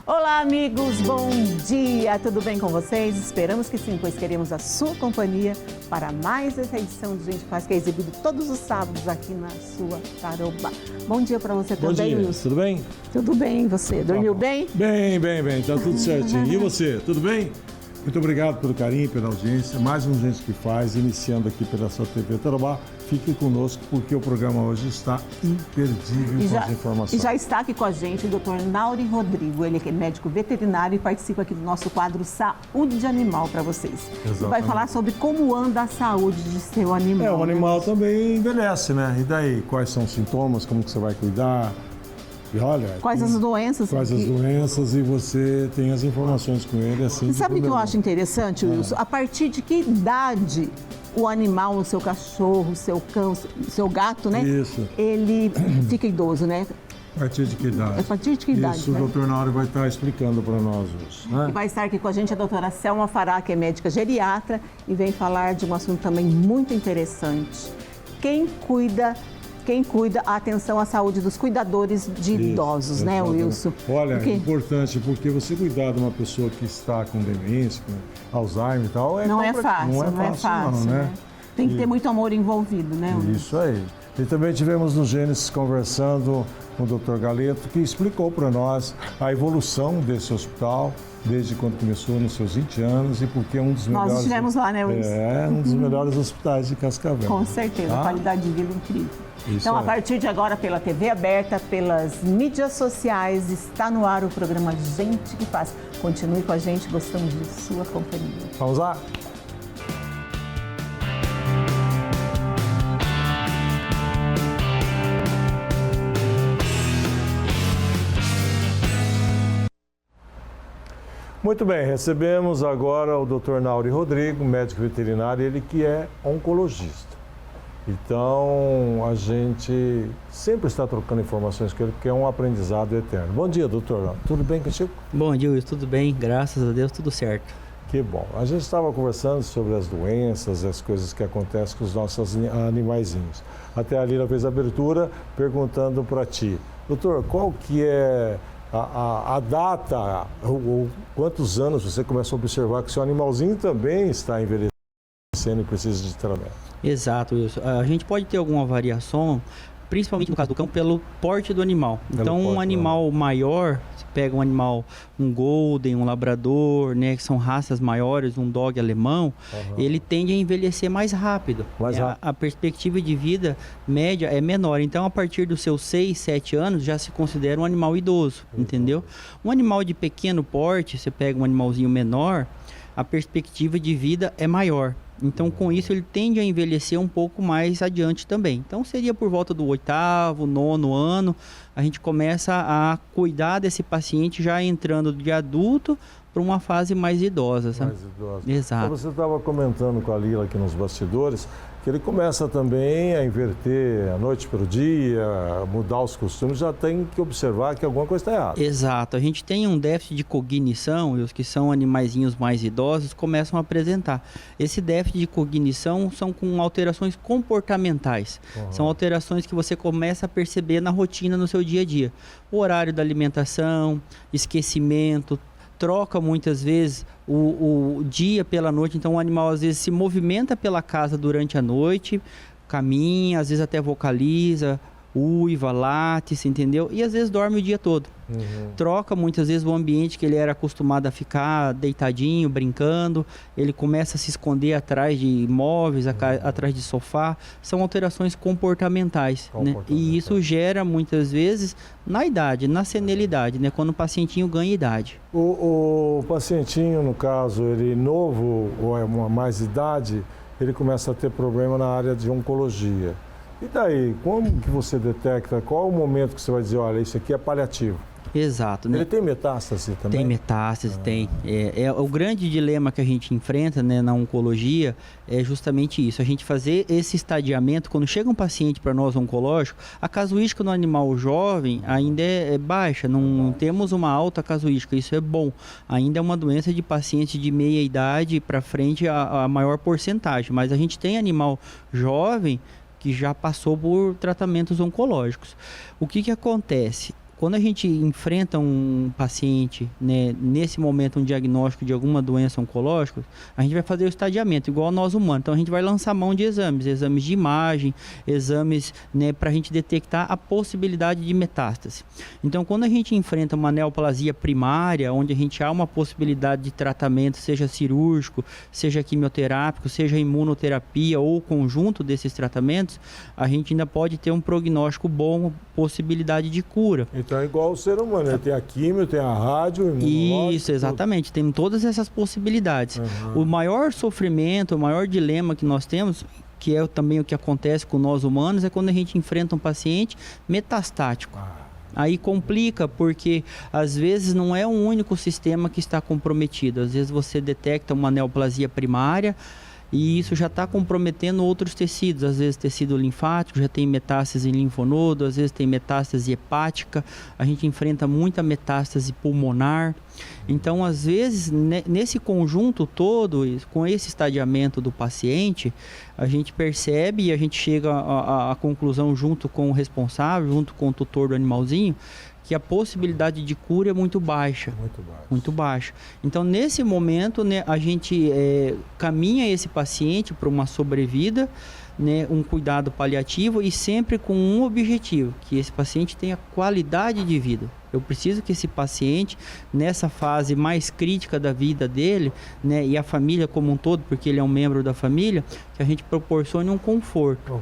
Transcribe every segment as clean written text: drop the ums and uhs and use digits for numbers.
Olá, amigos, bom dia! Tudo bem com vocês? Esperamos que sim, pois queremos a sua companhia para mais essa edição de Gente Faz, que é exibido todos os sábados aqui na sua Tarobá. Bom dia para você também, Wilson. Tudo bem? Tudo bem, você? Dormiu bem? Bem, tá tudo certinho. E você, tudo bem? Muito obrigado pelo carinho, pela audiência. Mais um Gente que Faz, iniciando aqui pela sua TV Tarobá. Fique conosco porque o programa hoje está imperdível com as informações. E já está aqui com a gente o Dr. Nauri Rodrigo. Ele é médico veterinário e participa aqui do nosso quadro Saúde de Animal para vocês. Exatamente. E vai falar sobre como anda a saúde de seu animal. O animal também envelhece, né? E daí? Quais são os sintomas? Como que você vai cuidar? E olha, quais as doenças? Quais as doenças e você tem as informações com ele assim. Você sabe o que eu acho interessante, Wilson? A partir de que idade o animal, o seu cachorro, o seu cão, o seu gato, né? Isso. Ele fica idoso, né? A partir de que idade? A partir de que idade? Isso, né? O doutor Nauri vai estar explicando para nós hoje. Né? E vai estar aqui com a gente a doutora Selma Fará, que é médica geriatra, e vem falar de um assunto também muito interessante. Quem cuida a atenção à saúde dos cuidadores de idosos, né, Wilson? Olha, é importante, porque você cuidar de uma pessoa que está com demência, com Alzheimer e tal, não é fácil, né? Tem que ter muito amor envolvido, né, Wilson? Isso aí. E também tivemos no Gênesis conversando com o Dr. Galeto, que explicou para nós a evolução desse hospital, desde quando começou nos seus 20 anos e porque é um dos melhores... Nós estivemos lá, né, Wilson? É, um dos melhores hospitais de Cascavel. Com certeza, tá? Qualidade de vida incrível. Isso então, a partir de agora, pela TV aberta, pelas mídias sociais, está no ar o programa Gente que Faz. Continue com a gente, gostamos de sua companhia. Vamos lá? Muito bem, recebemos agora o Dr. Nauri Rodrigo, médico veterinário, ele que é oncologista. Então, a gente sempre está trocando informações com ele, porque é um aprendizado eterno. Bom dia, doutor. Tudo bem contigo? Bom dia, Wilson. Tudo bem? Graças a Deus, tudo certo. Que bom. A gente estava conversando sobre as doenças, as coisas que acontecem com os nossos animaizinhos. Até a Lila fez a abertura perguntando para ti, doutor, qual que é a data, ou quantos anos você começou a observar que o seu animalzinho também está envelhecendo e precisa de tratamento? Exato, Wilson. A gente pode ter alguma variação, principalmente no caso do cão, pelo porte do animal. Então, um animal maior, você pega um animal, um golden, um labrador, né, que são raças maiores, um dog alemão, ele tende a envelhecer mais rápido. A perspectiva de vida média é menor. Então, a partir dos seus 6, 7 anos, já se considera um animal idoso, entendeu? Um animal de pequeno porte, você pega um animalzinho menor, a perspectiva de vida é maior. Então, com isso, ele tende a envelhecer um pouco mais adiante também. Então, seria por volta do 8º, 9º ano, a gente começa a cuidar desse paciente já entrando de adulto para uma fase mais idosa, sabe? Mais idosa. Exato. Então, você estava comentando com a Lila aqui nos bastidores, que ele começa também a inverter a noite pelo dia, mudar os costumes, já tem que observar que alguma coisa está errada. Exato. A gente tem um déficit de cognição, e os que são animaizinhos mais idosos começam a apresentar. Esse déficit de cognição são com alterações comportamentais. São alterações que você começa a perceber na rotina, no seu dia a dia. O horário da alimentação, esquecimento, troca muitas vezes o dia pela noite, então o animal às vezes se movimenta pela casa durante a noite, caminha, às vezes até vocaliza, uiva, late, entendeu? E às vezes dorme o dia todo. Troca muitas vezes o ambiente que ele era acostumado a ficar deitadinho, brincando, ele começa a se esconder atrás de móveis, atrás de sofá. São alterações comportamentais, né? E isso gera muitas vezes na idade, na senilidade, né? Quando o pacientinho ganha idade. O pacientinho, no caso, ele novo ou é uma mais idade, ele começa a ter problema na área de oncologia. E daí, como que você detecta, qual o momento que você vai dizer, olha, isso aqui é paliativo? Exato, né? Ele tem metástase também? Tem metástase, tem. O grande dilema que a gente enfrenta, né, na oncologia é justamente isso. A gente fazer esse estadiamento, quando chega um paciente para nós oncológico, a casuística no animal jovem ainda é baixa, não temos uma alta casuística, isso é bom. Ainda é uma doença de pacientes de meia idade para frente a maior porcentagem, mas a gente tem animal jovem que já passou por tratamentos oncológicos. O que acontece? Quando a gente enfrenta um paciente, né, nesse momento, um diagnóstico de alguma doença oncológica, a gente vai fazer o estadiamento, igual nós humanos. Então, a gente vai lançar mão de exames de imagem, exames, né, para a gente detectar a possibilidade de metástase. Então, quando a gente enfrenta uma neoplasia primária, onde a gente há uma possibilidade de tratamento, seja cirúrgico, seja quimioterápico, seja imunoterapia ou o conjunto desses tratamentos, a gente ainda pode ter um prognóstico bom, possibilidade de cura. Então é igual o ser humano, ele tem a químio, tem a rádio, o imunológico. Isso, exatamente, tem todas essas possibilidades. O maior sofrimento, o maior dilema que nós temos, que é também o que acontece com nós humanos, é quando a gente enfrenta um paciente metastático. Aí complica, porque às vezes não é um único sistema que está comprometido. Às vezes você detecta uma neoplasia primária e isso já está comprometendo outros tecidos. Às vezes tecido linfático, já tem metástase em linfonodo, às vezes tem metástase hepática. A gente enfrenta muita metástase pulmonar. Então, às vezes, nesse conjunto todo, com esse estadiamento do paciente, a gente percebe e a gente chega à conclusão junto com o responsável, junto com o tutor do animalzinho, que a possibilidade de cura é muito baixa. Muito baixa. Então, nesse momento, né, a gente caminha esse paciente para uma sobrevida, né, um cuidado paliativo e sempre com um objetivo, que esse paciente tenha qualidade de vida. Eu preciso que esse paciente, nessa fase mais crítica da vida dele, né, e a família como um todo, porque ele é um membro da família, que a gente proporcione um conforto.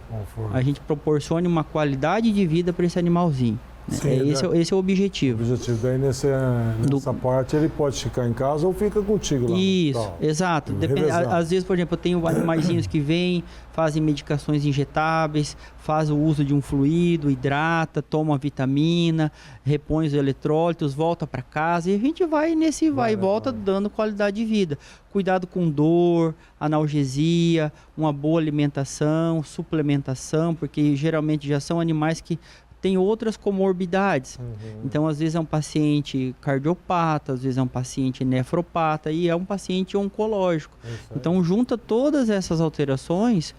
A gente proporcione uma qualidade de vida para esse animalzinho. Sim, esse é o objetivo. O objetivo daí nessa parte ele pode ficar em casa ou fica contigo lá. Isso, exato. Depende, às vezes, por exemplo, eu tenho animaizinhos que vêm, fazem medicações injetáveis, faz o uso de um fluido, hidrata, toma vitamina, repõe os eletrólitos, volta para casa e a gente vai nesse vai e volta dando qualidade de vida. Cuidado com dor, analgesia, uma boa alimentação, suplementação, porque geralmente já são animais que tem outras comorbidades. Então, às vezes é um paciente cardiopata, às vezes é um paciente nefropata e é um paciente oncológico. Então, junta todas essas alterações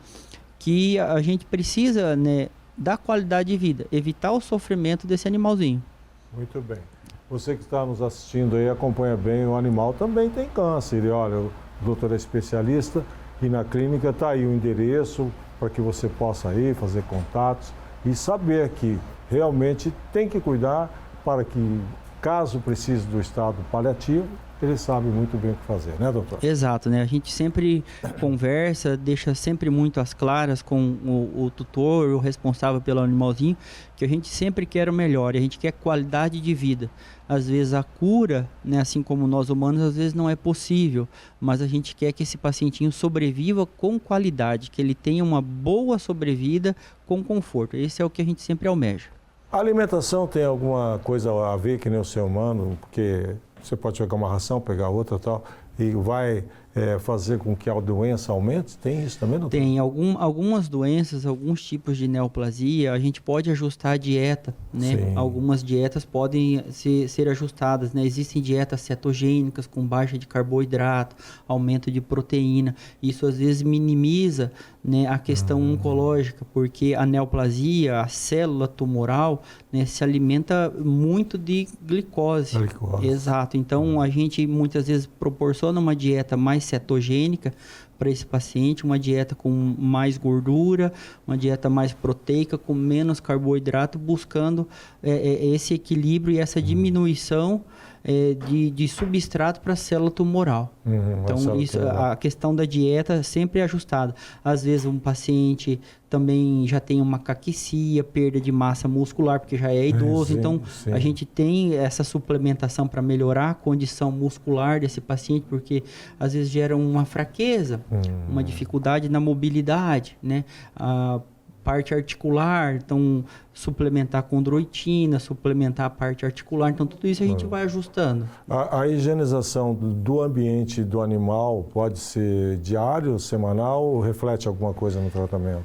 que a gente precisa, né, dar qualidade de vida, evitar o sofrimento desse animalzinho. Muito bem. Você que está nos assistindo aí, acompanha bem, o animal também tem câncer. E olha, o doutor é especialista e na clínica está aí o endereço para que você possa ir, fazer contatos e saber que realmente tem que cuidar para que, caso precise do estado paliativo, ele sabe muito bem o que fazer, né, doutor? Exato, né? A gente sempre conversa, deixa sempre muito às claras com o tutor, o responsável pelo animalzinho, que a gente sempre quer o melhor, a gente quer qualidade de vida. Às vezes a cura, né, assim como nós humanos, às vezes não é possível, mas a gente quer que esse pacientinho sobreviva com qualidade, que ele tenha uma boa sobrevida com conforto. Esse é o que a gente sempre almeja. A alimentação tem alguma coisa a ver que nem o ser humano, porque você pode pegar uma ração, pegar outra e tal, e vai fazer com que a doença aumente? Tem isso também? Não tem. Algumas doenças, alguns tipos de neoplasia, a gente pode ajustar a dieta, né? Sim. Algumas dietas podem ser ajustadas, né? Existem dietas cetogênicas com baixa de carboidrato, aumento de proteína. Isso às vezes minimiza, né, a questão oncológica, porque a neoplasia, a célula tumoral, né, se alimenta muito de glicose. Exato. Então a gente muitas vezes proporciona uma dieta mais cetogênica para esse paciente, uma dieta com mais gordura, uma dieta mais proteica, com menos carboidrato, buscando esse equilíbrio e essa diminuição de substrato para a célula tumoral. Então, isso, a questão da dieta sempre é ajustada. Às vezes, um paciente também já tem uma caquecia, perda de massa muscular, porque já é idoso. Então, a gente tem essa suplementação para melhorar a condição muscular desse paciente, porque às vezes gera uma fraqueza, uma dificuldade na mobilidade, né? A parte articular, então suplementar condroitina, suplementar a parte articular, então tudo isso a gente vai ajustando. A higienização do ambiente do animal pode ser diário, semanal ou reflete alguma coisa no tratamento?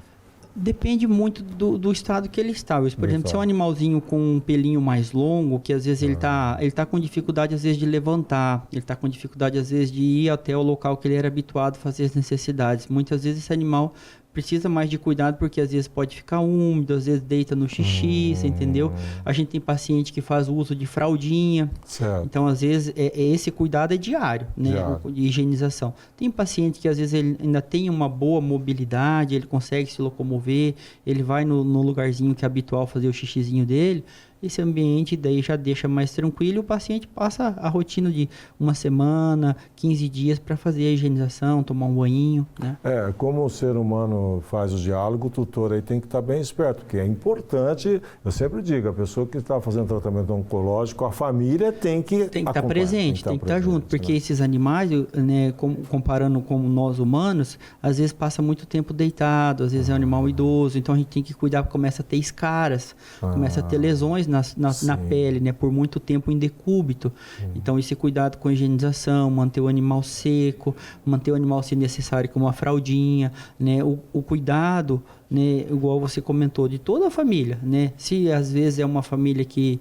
Depende muito do estado que ele está. Por exemplo, se é um animalzinho com um pelinho mais longo, que às vezes ele tá com dificuldade às vezes de levantar, ele está com dificuldade às vezes de ir até o local que ele era habituado a fazer as necessidades. Muitas vezes esse animal precisa mais de cuidado porque às vezes pode ficar úmido, às vezes deita no xixi, você entendeu? A gente tem paciente que faz uso de fraldinha. Certo. Então, às vezes, esse cuidado é diário, né? De higienização. Tem paciente que às vezes ele ainda tem uma boa mobilidade, ele consegue se locomover, ele vai no lugarzinho que é habitual fazer o xixizinho dele. Esse ambiente daí já deixa mais tranquilo e o paciente passa a rotina de uma semana, 15 dias para fazer a higienização, tomar um banhinho, né? Como o ser humano faz o diálogo, o tutor aí tem que estar bem esperto, porque é importante, eu sempre digo, a pessoa que está fazendo tratamento oncológico, a família tem que estar presente, tem que estar junto, porque esses animais, né, comparando com nós humanos, às vezes passa muito tempo deitado, às vezes é um animal idoso, então a gente tem que cuidar, começa a ter escaras, começa a ter lesões na pele, né, por muito tempo em decúbito. Então esse cuidado com a higienização, manter o animal seco, manter o animal se necessário com uma fraldinha, né, o cuidado, né, igual você comentou, de toda a família, né? Se às vezes é uma família que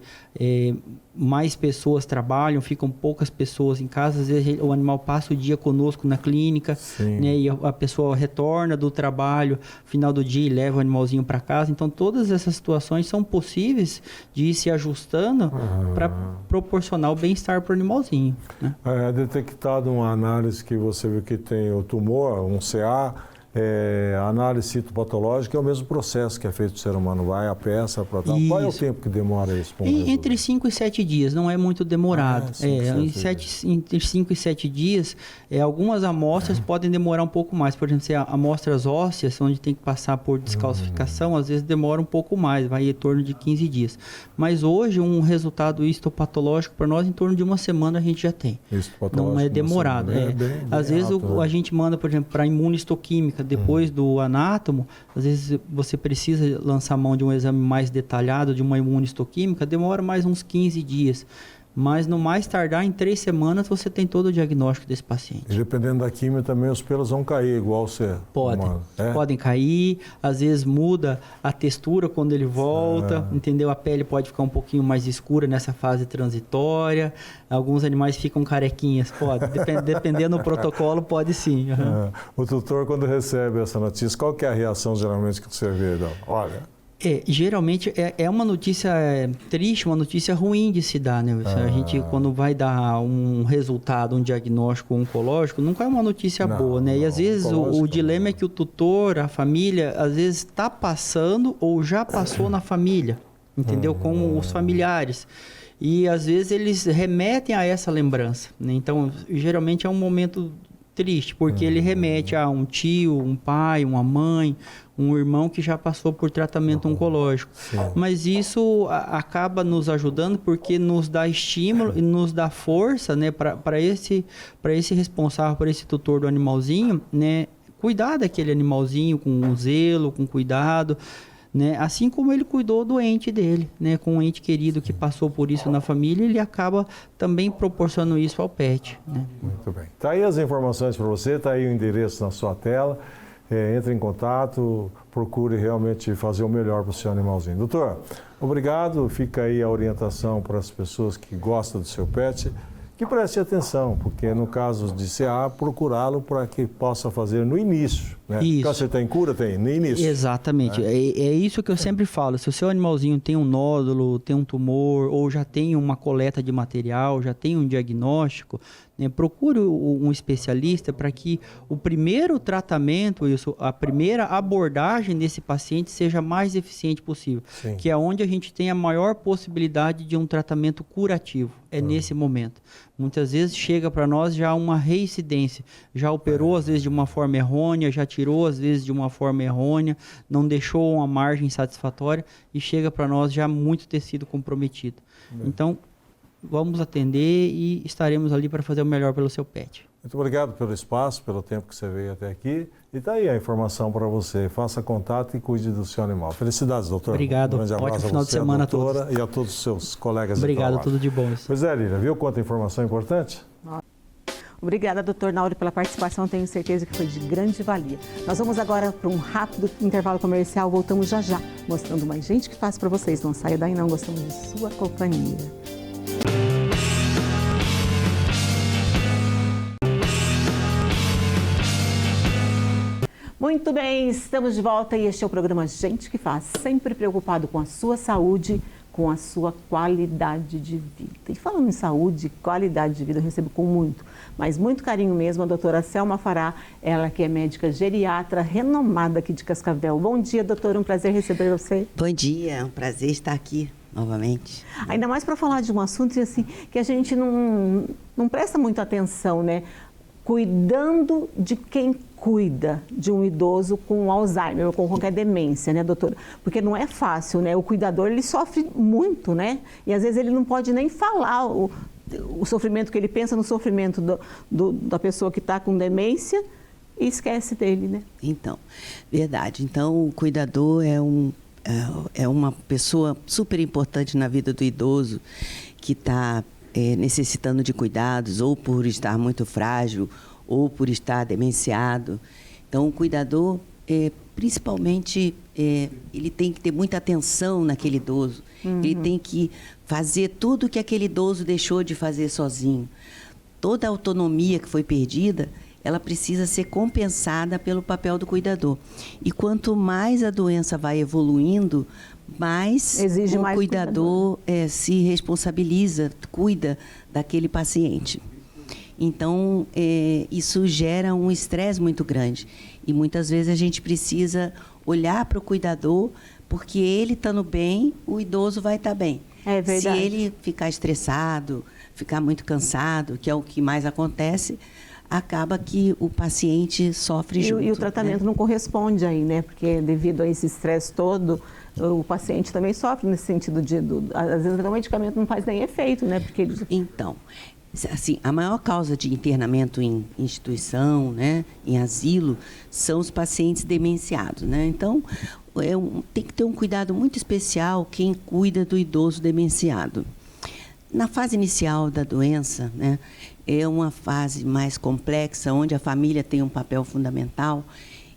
mais pessoas trabalham, ficam poucas pessoas em casa, às vezes o animal passa o dia conosco na clínica, né, e a pessoa retorna do trabalho, final do dia, e leva o animalzinho para casa. Então todas essas situações são possíveis de ir se ajustando para proporcionar o bem-estar para o animalzinho, né? É detectado uma análise que você viu que tem o tumor, um CA. A análise citopatológica é o mesmo processo que é feito do ser humano, vai a peça para tal. Qual é o tempo que demora isso? Entre 5 e 7 dias, não é muito demorado. Entre 5 e 7 dias, algumas amostras podem demorar um pouco mais. Por exemplo, se amostras ósseas, onde tem que passar por descalcificação, às vezes demora um pouco mais, vai em torno de 15 dias. Mas hoje, um resultado histopatológico para nós, em torno de uma semana a gente já tem. Não é demorado. Às vezes a gente manda, por exemplo, para imunistoquímica, depois do anátomo, às vezes você precisa lançar mão de um exame mais detalhado, de uma imunistoquímica, demora mais uns 15 dias. Mas no mais tardar, em 3 semanas, você tem todo o diagnóstico desse paciente. E dependendo da química também, os pelos vão cair, igual você. Podem cair, às vezes muda a textura quando ele volta, entendeu? A pele pode ficar um pouquinho mais escura nessa fase transitória. Alguns animais ficam carequinhas, pode. Dependendo do protocolo, pode sim. O tutor, quando recebe essa notícia, qual que é a reação geralmente que você vê? Olha... Geralmente é uma notícia triste, uma notícia ruim de se dar, né? A gente, quando vai dar um resultado, um diagnóstico oncológico, nunca é uma notícia boa, né? E às vezes o dilema é que o tutor, a família, às vezes está passando ou já passou na família, entendeu? Com os familiares. E às vezes eles remetem a essa lembrança, né? Então, geralmente é um momento triste, porque ele remete a um tio, um pai, uma mãe, um irmão que já passou por tratamento oncológico. Mas isso acaba nos ajudando porque nos dá estímulo e nos dá força, né, para esse responsável, para esse tutor do animalzinho, né, cuidar daquele animalzinho com zelo, com cuidado, né? Assim como ele cuidou do ente dele, né? Com um ente querido que passou por isso na família, ele acaba também proporcionando isso ao pet, né? Muito bem. Tá aí as informações para você, tá aí o endereço na sua tela. Entre em contato, procure realmente fazer o melhor para o seu animalzinho. Doutor, obrigado. Fica aí a orientação para as pessoas que gostam do seu pet, que preste atenção, porque no caso de CA, procurá-lo para que possa fazer no início, né? Isso. Você tem cura? Tem, no início. Exatamente. É isso que eu sempre falo. Se o seu animalzinho tem um nódulo, tem um tumor, ou já tem uma coleta de material, já tem um diagnóstico, né, procure um especialista para que o primeiro tratamento, a primeira abordagem desse paciente seja mais eficiente possível. Sim. Que é onde a gente tem a maior possibilidade de um tratamento curativo. É nesse momento. Muitas vezes chega para nós já uma reincidência. Já operou, às vezes, de uma forma errônea, já tirou, às vezes, de uma forma errônea, não deixou uma margem satisfatória e chega para nós já muito tecido comprometido. Então, vamos atender e estaremos ali para fazer o melhor pelo seu pet. Muito obrigado pelo espaço, pelo tempo que você veio até aqui. E está aí a informação para você. Faça contato e cuide do seu animal. Felicidades, doutor. Obrigado. Um grande abraço Ótimo final de semana a todos. E a todos os seus colegas. Obrigado, tudo de bom. Pois é, Lília, viu quanta informação importante? Obrigada, doutor Nauri, pela participação. Tenho certeza que foi de grande valia. Nós vamos agora para um rápido intervalo comercial. Voltamos já já, mostrando mais gente que faz para vocês. Não saia daí não, gostamos de sua companhia. Muito bem, estamos de volta e este é o programa Gente que Faz, sempre preocupado com a sua saúde, com a sua qualidade de vida. E falando em saúde, qualidade de vida, eu recebo com muito carinho mesmo, a doutora Selma Fará, ela que é médica geriatra renomada aqui de Cascavel. Bom dia, doutora, um prazer receber você. Bom dia, é um prazer estar aqui novamente. Ainda mais para falar de um assunto assim, que a gente não presta muita atenção, né? Cuidando de quem cuida de um idoso com Alzheimer ou com qualquer demência, né, doutora? Porque não é fácil, né? O cuidador, ele sofre muito, né? E às vezes ele não pode nem falar o sofrimento que ele pensa no sofrimento da pessoa que está com demência e esquece dele, né? Então, verdade. Então, o cuidador é uma pessoa super importante na vida do idoso que está necessitando de cuidados, ou por estar muito frágil, ou por estar demenciado. Então, o cuidador, principalmente, ele tem que ter muita atenção naquele idoso. Ele tem que fazer tudo que aquele idoso deixou de fazer sozinho. Toda a autonomia que foi perdida, ela precisa ser compensada pelo papel do cuidador. E quanto mais a doença vai evoluindo, mais exige o mais cuidador se responsabiliza, cuida daquele paciente. Então, isso gera um estresse muito grande. E muitas vezes a gente precisa olhar para o cuidador, porque ele estando bem, o idoso vai estar bem. É verdade. Se ele ficar estressado, ficar muito cansado, que é o que mais acontece, acaba que o paciente sofre junto. E o tratamento, né, não corresponde aí, né? Porque devido a esse estresse todo, o paciente também sofre nesse sentido às vezes o medicamento não faz nem efeito, né? Porque Então, assim, a maior causa de internamento em instituição, né, em asilo, são os pacientes demenciados, né? Então, tem que ter um cuidado muito especial quem cuida do idoso demenciado. Na fase inicial da doença, né, é uma fase mais complexa, onde a família tem um papel fundamental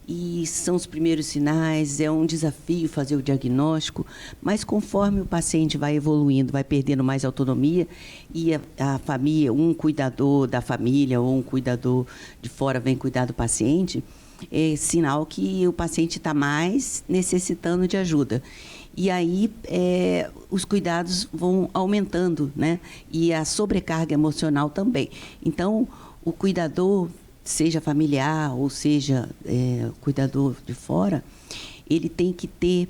e são os primeiros sinais, é um desafio fazer o diagnóstico, mas conforme o paciente vai evoluindo, vai perdendo mais autonomia e a família, um cuidador da família ou um cuidador de fora vem cuidar do paciente, é sinal que o paciente está mais necessitando de ajuda. E aí os cuidados vão aumentando, né? E a sobrecarga emocional também. Então, o cuidador, seja familiar ou seja cuidador de fora, ele tem que ter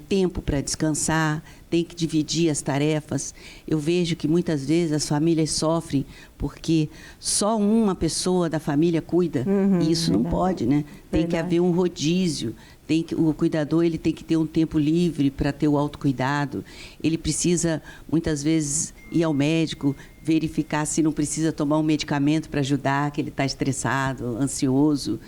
tempo para descansar, tem que dividir as tarefas. Eu vejo que muitas vezes as famílias sofrem porque só uma pessoa da família cuida. E isso não pode, né? Tem que haver um rodízio. O cuidador ele tem que ter um tempo livre para ter o autocuidado. Ele precisa, muitas vezes, ir ao médico, verificar se não precisa tomar um medicamento para ajudar, que ele está estressado, ansioso.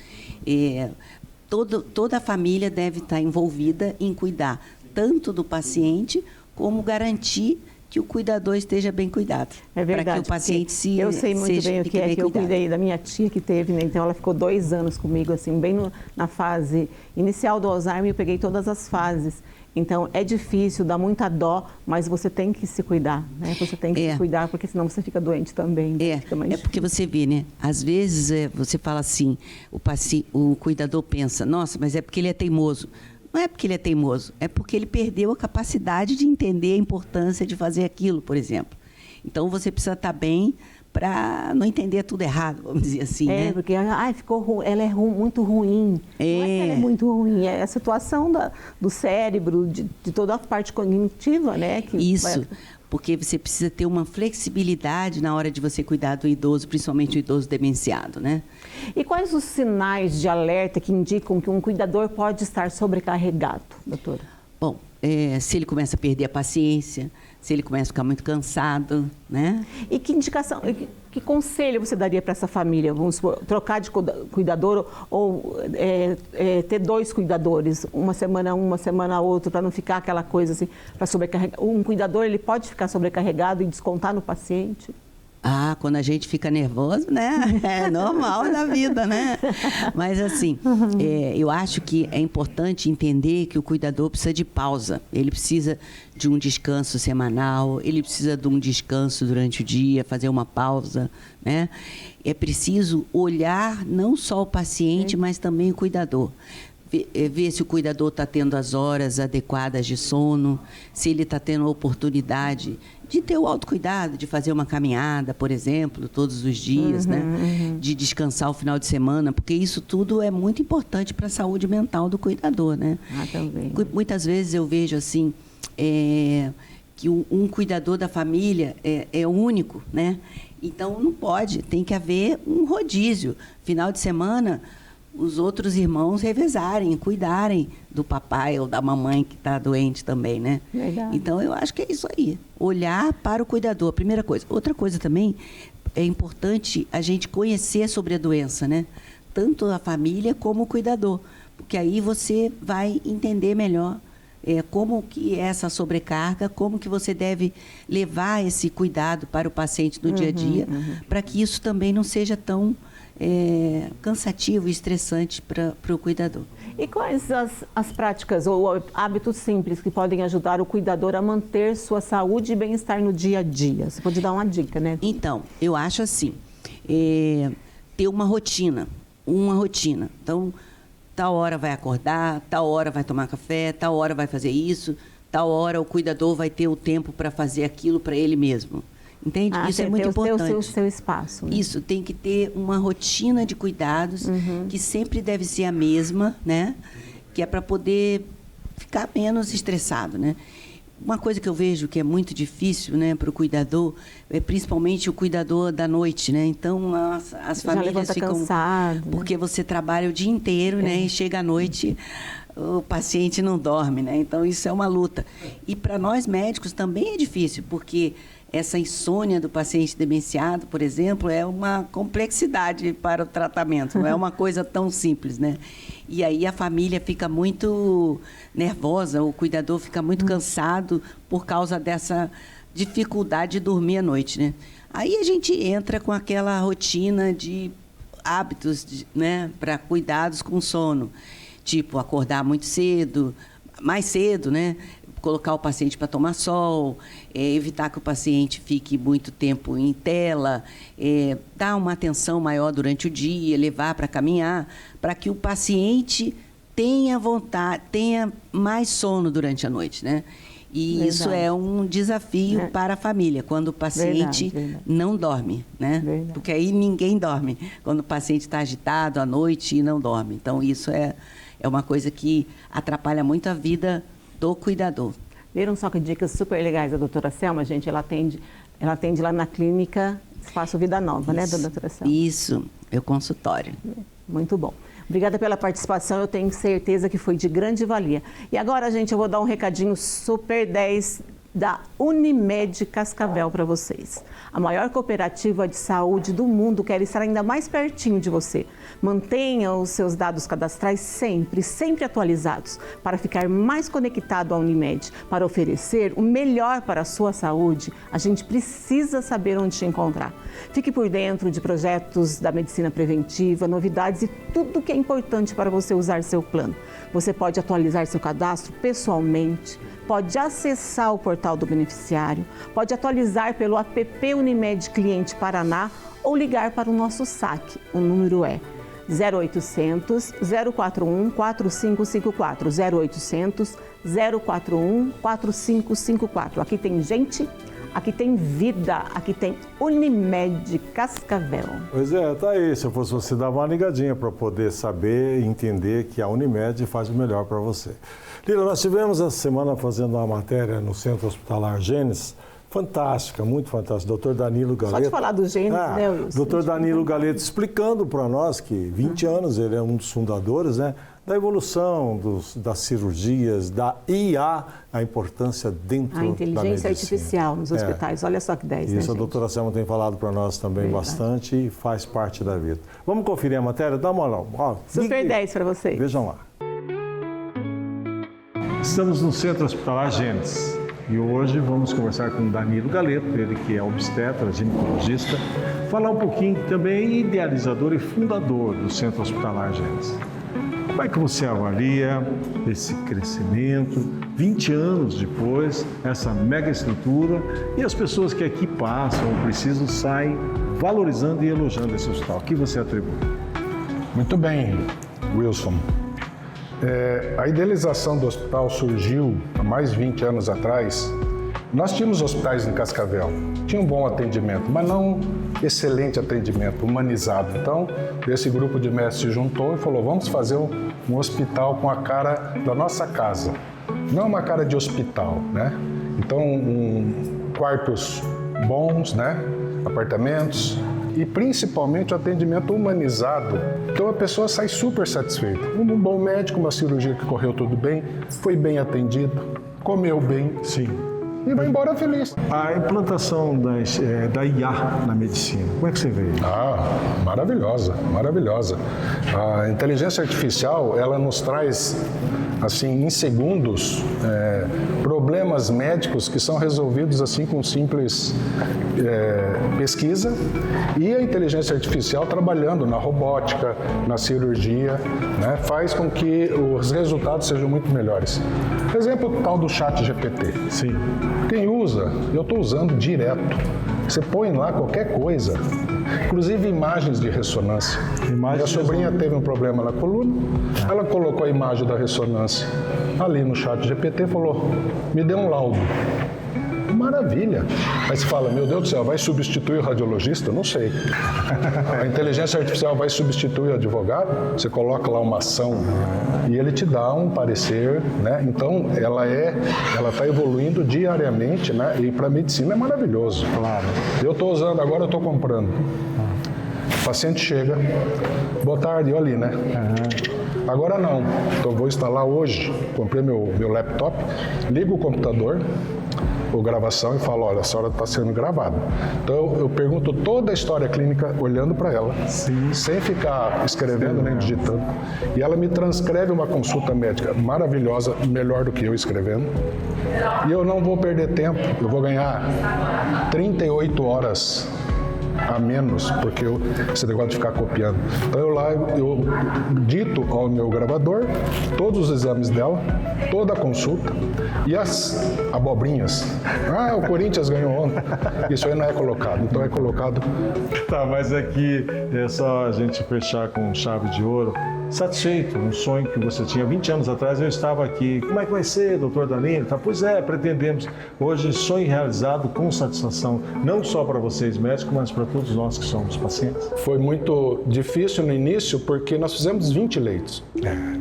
Toda a família deve estar envolvida em cuidar tanto do paciente como garantir que o cuidador esteja bem cuidado. É verdade. Para que o paciente eu sei muito bem o que é que eu cuidei da minha tia que teve, né? Então ela ficou 2 anos comigo, assim, bem na fase inicial do Alzheimer, eu peguei todas as fases. Então é difícil, dá muita dó, mas você tem que se cuidar, né? Você tem que se cuidar, porque senão você fica doente também. É porque você vê, né? Às vezes você fala assim, o cuidador pensa, nossa, mas é porque ele é teimoso. Não é porque ele é teimoso, é porque ele perdeu a capacidade de entender a importância de fazer aquilo, por exemplo. Então, você precisa estar bem para não entender tudo errado, vamos dizer assim, né? Porque ficou ruim, ela é muito ruim. Não é que ela é muito ruim, é a situação do cérebro, de toda a parte cognitiva, né? Isso. Porque você precisa ter uma flexibilidade na hora de você cuidar do idoso, principalmente o idoso demenciado, né? E quais os sinais de alerta que indicam que um cuidador pode estar sobrecarregado, doutora? Bom, se ele começa a perder a paciência, se ele começa a ficar muito cansado, né? E que indicação, que conselho você daria para essa família? Vamos supor, trocar de cuidador ou ter 2 cuidadores, uma semana outra, para não ficar aquela coisa assim, para sobrecarregar. Um cuidador, ele pode ficar sobrecarregado e descontar no paciente? Ah, quando a gente fica nervoso, né? É normal da vida, né? Mas assim, eu acho que é importante entender que o cuidador precisa de pausa. Ele precisa de um descanso semanal, ele precisa de um descanso durante o dia, fazer uma pausa, né? É preciso olhar não só o paciente, mas também o cuidador. Ver se o cuidador está tendo as horas adequadas de sono, se ele está tendo a oportunidade de ter o autocuidado, de fazer uma caminhada, por exemplo, todos os dias, né? De descansar o final de semana, porque isso tudo é muito importante para a saúde mental do cuidador, né? Também. Muitas vezes eu vejo assim, que um cuidador da família é único, né? Então não pode, tem que haver um rodízio. Final de semana, os outros irmãos revezarem, cuidarem do papai ou da mamãe que está doente também, né? Verdade. Então, eu acho que é isso aí. Olhar para o cuidador, primeira coisa. Outra coisa também, é importante a gente conhecer sobre a doença, né? Tanto a família como o cuidador. Porque aí você vai entender melhor como que é essa sobrecarga, como que você deve levar esse cuidado para o paciente no dia a dia, para que isso também não seja tão cansativo e estressante para o cuidador. E quais as práticas ou hábitos simples que podem ajudar o cuidador a manter sua saúde e bem-estar no dia a dia? Você pode dar uma dica, né? Então, eu acho assim, ter uma rotina. Então, tal hora vai acordar, tal hora vai tomar café, tal hora vai fazer isso, tal hora o cuidador vai ter o tempo para fazer aquilo para ele mesmo. Entende? Isso é muito importante. O seu espaço. Né? Isso, tem que ter uma rotina de cuidados que sempre deve ser a mesma, né? Que é para poder ficar menos estressado, né? Uma coisa que eu vejo que é muito difícil, né, para o cuidador, principalmente o cuidador da noite, né? Então, as famílias ficam cansado, porque você trabalha o dia inteiro, né? E chega à noite, o paciente não dorme, né? Então, isso é uma luta. E para nós médicos também é difícil, porque essa insônia do paciente demenciado, por exemplo, é uma complexidade para o tratamento, não é uma coisa tão simples, né? E aí a família fica muito nervosa, o cuidador fica muito cansado por causa dessa dificuldade de dormir à noite, né? Aí a gente entra com aquela rotina de hábitos, né, para cuidados com sono, tipo acordar muito cedo, mais cedo, né? Colocar o paciente para tomar sol, evitar que o paciente fique muito tempo em tela, dar uma atenção maior durante o dia, levar para caminhar, para que o paciente tenha vontade, tenha mais sono durante a noite, né? E Verdade. Isso é um desafio para a família, quando o paciente não dorme, né? Verdade. Porque aí ninguém dorme, quando o paciente está agitado à noite e não dorme. Então, isso é uma coisa que atrapalha muito a vida do cuidador. Viram só que dicas super legais da doutora Selma, gente? Ela atende lá na clínica Espaço Vida Nova, né, da doutora Selma? Isso, é o consultório. Muito bom. Obrigada pela participação, eu tenho certeza que foi de grande valia. E agora, gente, eu vou dar um recadinho super 10 da Unimed Cascavel para vocês. A maior cooperativa de saúde do mundo quer estar ainda mais pertinho de você. Mantenha os seus dados cadastrais sempre atualizados, para ficar mais conectado à Unimed. Para oferecer o melhor para a sua saúde, a gente precisa saber onde te encontrar. Fique por dentro de projetos da medicina preventiva, novidades e tudo que é importante para você usar seu plano. Você pode atualizar seu cadastro pessoalmente, pode acessar o portal do beneficiário, pode atualizar pelo app Unimed Cliente Paraná ou ligar para o nosso saque. O número é 0800 041 4554, 0800 041 4554. Aqui tem gente, aqui tem vida, aqui tem Unimed Cascavel. Pois é, tá aí. Se eu fosse você, dava uma ligadinha para poder saber e entender que a Unimed faz o melhor para você. Lila, nós tivemos essa semana fazendo uma matéria no Centro Hospitalar Gênesis, fantástica, muito fantástica. Doutor Danilo Galeto. Só de falar do Gênesis, né, Wilson? Doutor Danilo Galeto explicando para nós que 20 anos, ele é um dos fundadores, né, da evolução das cirurgias, da IA, a importância dentro da medicina. A inteligência artificial nos hospitais, olha só que 10, né, Isso, a doutora Selma tem falado para nós também bastante e faz parte da vida. Vamos conferir a matéria? Dá uma olhada. Super 10 para vocês. Vejam lá. Estamos no Centro Hospitalar Gênesis. E hoje vamos conversar com o Danilo Galeto, ele que é obstetra, ginecologista, falar um pouquinho também idealizador e fundador do Centro Hospitalar Gênesis. Como é que você avalia esse crescimento, 20 anos depois, essa mega estrutura, e as pessoas que aqui passam, precisam, saem valorizando e elogiando esse hospital? O que você atribui? Muito bem, Wilson. A idealização do hospital surgiu há mais de 20 anos atrás. Nós tínhamos hospitais em Cascavel, tinha um bom atendimento, mas não excelente atendimento, humanizado. Então, esse grupo de mestres se juntou e falou, vamos fazer um hospital com a cara da nossa casa. Não uma cara de hospital, né? Então, quartos bons, né? Apartamentos e principalmente o atendimento humanizado. Então, a pessoa sai super satisfeita. Um bom médico, uma cirurgia que correu tudo bem, foi bem atendido, comeu bem. Sim. E vai embora feliz. A implantação da IA na medicina, como é que você vê? Maravilhosa, maravilhosa. A inteligência artificial, ela nos traz, assim, em segundos, problemas médicos que são resolvidos, assim, com simples pesquisa. E a inteligência artificial trabalhando na robótica, na cirurgia, né, faz com que os resultados sejam muito melhores. Por exemplo, o tal do ChatGPT. Sim. Quem usa, eu estou usando direto. Você põe lá qualquer coisa, inclusive imagens de ressonância. Minha sobrinha teve um problema na coluna, ela colocou a imagem da ressonância ali no ChatGPT e falou, me dê um laudo. Maravilha. Aí você fala, meu Deus do céu, vai substituir o radiologista? Não sei. A inteligência artificial vai substituir o advogado? Você coloca lá uma ação e ele te dá um parecer, né? Então, ela está evoluindo diariamente, né? E para a medicina é maravilhoso. Claro. Eu estou usando, agora eu estou comprando. O paciente chega, boa tarde, olha ali, né? Agora não. Então, vou instalar hoje, comprei meu laptop, ligo o computador, ou gravação e falo, olha, a senhora está sendo gravada. Então, eu pergunto toda a história clínica olhando para ela, sim, sem ficar escrevendo nem digitando. E ela me transcreve uma consulta médica maravilhosa, melhor do que eu escrevendo. E eu não vou perder tempo, eu vou ganhar 38 horas a menos, porque esse negócio de ficar copiando. Então eu dito ao meu gravador todos os exames dela, toda a consulta e as abobrinhas. O Corinthians ganhou ontem. Isso aí não é colocado, então é colocado. Tá, mas aqui é só a gente fechar com chave de ouro. Satisfeito, um sonho que você tinha 20 anos atrás, eu estava aqui. Como é que vai ser, doutor Danilo? Tá, pois é, pretendemos. Hoje, sonho realizado com satisfação, não só para vocês médicos, mas para todos nós que somos pacientes. Foi muito difícil no início, porque nós fizemos 20 leitos.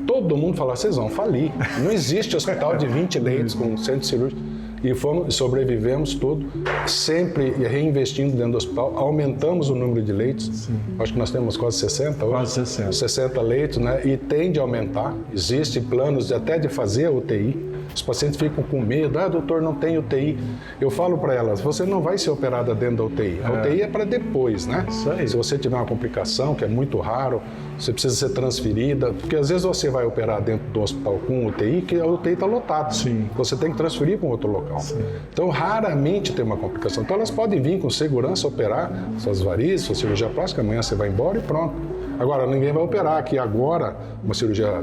Todo mundo falava, vocês vão falir. Não existe hospital de 20 leitos com centro cirúrgico. E sobrevivemos tudo, sempre reinvestindo dentro do hospital, aumentamos o número de leitos, sim. Acho que nós temos quase 60 hoje. Quase 60 leitos, né? E tende a aumentar, existem planos até de fazer a UTI. Os pacientes ficam com medo, doutor, não tem UTI. Eu falo para elas, você não vai ser operada dentro da UTI. A UTI é para depois, né? Isso aí. Se você tiver uma complicação, que é muito raro, você precisa ser transferida, porque às vezes você vai operar dentro do hospital com UTI, que a UTI está lotada. Sim. Você tem que transferir para um outro local. Sim. Então, raramente tem uma complicação. Então, elas podem vir com segurança, operar suas varizes, sua cirurgia plástica, amanhã você vai embora e pronto. Agora, ninguém vai operar aqui agora, uma cirurgia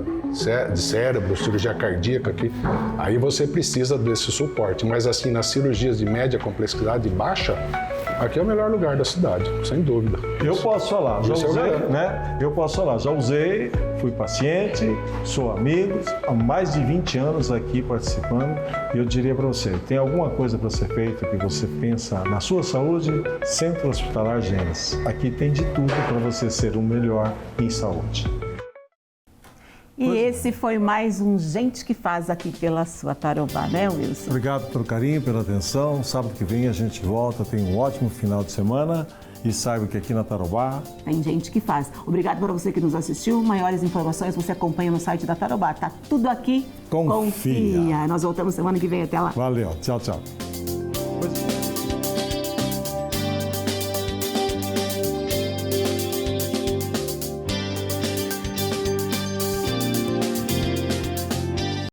de cérebro, cirurgia cardíaca aqui. Aí você precisa desse suporte. Mas assim, nas cirurgias de média complexidade baixa, aqui é o melhor lugar da cidade, sem dúvida. Eu posso falar, já usei, né? Eu posso falar, já usei, fui paciente, sou amigo, há mais de 20 anos aqui participando. E eu diria para você, tem alguma coisa para ser feita que você pensa na sua saúde? Centro Hospitalar Gênesis. Aqui tem de tudo para você ser o melhor em saúde. E esse foi mais um Gente que Faz aqui pela sua Tarobá, né, Wilson? Obrigado pelo carinho, pela atenção. Sábado que vem a gente volta, tem um ótimo final de semana. E saiba que aqui na Tarobá tem gente que faz. Obrigado para você que nos assistiu. Maiores informações você acompanha no site da Tarobá. Tá tudo aqui. Confia. Nós voltamos semana que vem. Até lá. Valeu. Tchau, tchau.